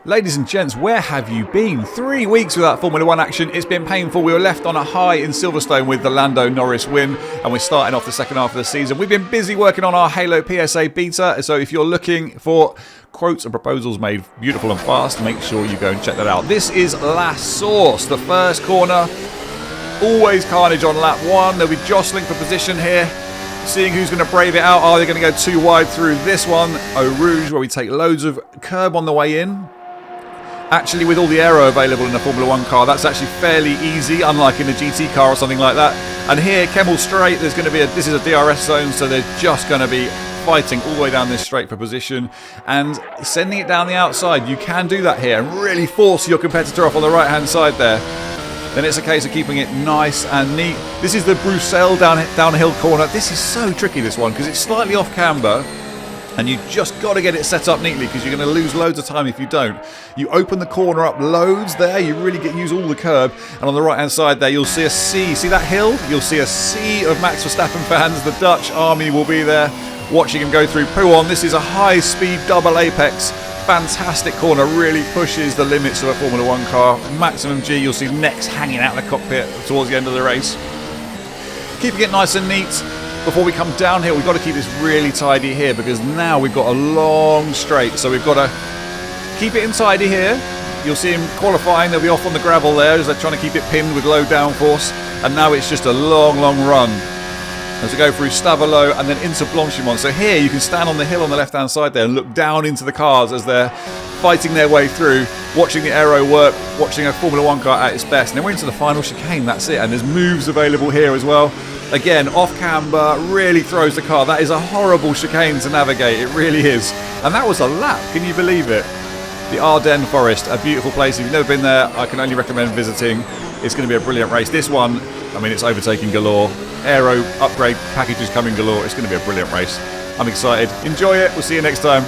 Ladies and gents, where have you been? 3 weeks without Formula 1 action. It's been painful. We were left on a high in Silverstone with the Lando Norris win, and we're starting off the second half of the season. We've been busy working on our HaloPSA beta, so if you're looking for quotes and proposals made beautiful and fast, make sure you go and check that out. This is La Source, the first corner. Always carnage on lap 1. They'll be jostling for position here, seeing who's going to brave it out. Are they going to go too wide through this one? Eau Rouge, where we take loads of curb on the way in. Actually, with all the aero available in a Formula 1 car, that's actually fairly easy, unlike in a GT car or something like that. And here, Kemmel Straight, there's going to be this is a DRS zone, so they're just going to be fighting all the way down this straight for position and sending it down the outside. You can do that here and really force your competitor off on the right-hand side there. Then it's a case of keeping it nice and neat. This is the Bruxelles downhill corner. This is so tricky, this one, because it's slightly off camber. And you just got to get it set up neatly because you're going to lose loads of time if you don't. You open the corner up loads there. You really use all the curb. And on the right-hand side there, you'll see a sea. See that hill? You'll see a sea of Max Verstappen fans. The Dutch army will be there watching him go through Pouhon. This is a high-speed double apex. Fantastic corner. Really pushes the limits of a Formula 1 car. Maximum G. You'll see necks hanging out of the cockpit towards the end of the race. Keeping it nice and neat. Before we come down here, we've got to keep this really tidy here because now we've got a long straight. So we've got to keep it in tidy here. You'll see him qualifying. They'll be off on the gravel there as they're trying to keep it pinned with low downforce. And now it's just a long, long run as we go through Stavelot and then into Blanchimont. So here you can stand on the hill on the left-hand side there and look down into the cars as they're fighting their way through, watching the aero work, watching a Formula 1 car at its best. And then we're into the final chicane, that's it. And there's moves available here as well. Again, off camber, really throws the car. That is a horrible chicane to navigate, it really is. And that was a lap, can you believe it? The Ardennes Forest, a beautiful place. If you've never been there, I can only recommend visiting. It's going to be a brilliant race. This one, I mean, it's overtaking galore. Aero upgrade packages coming galore. It's going to be a brilliant race. I'm excited. Enjoy it. We'll see you next time.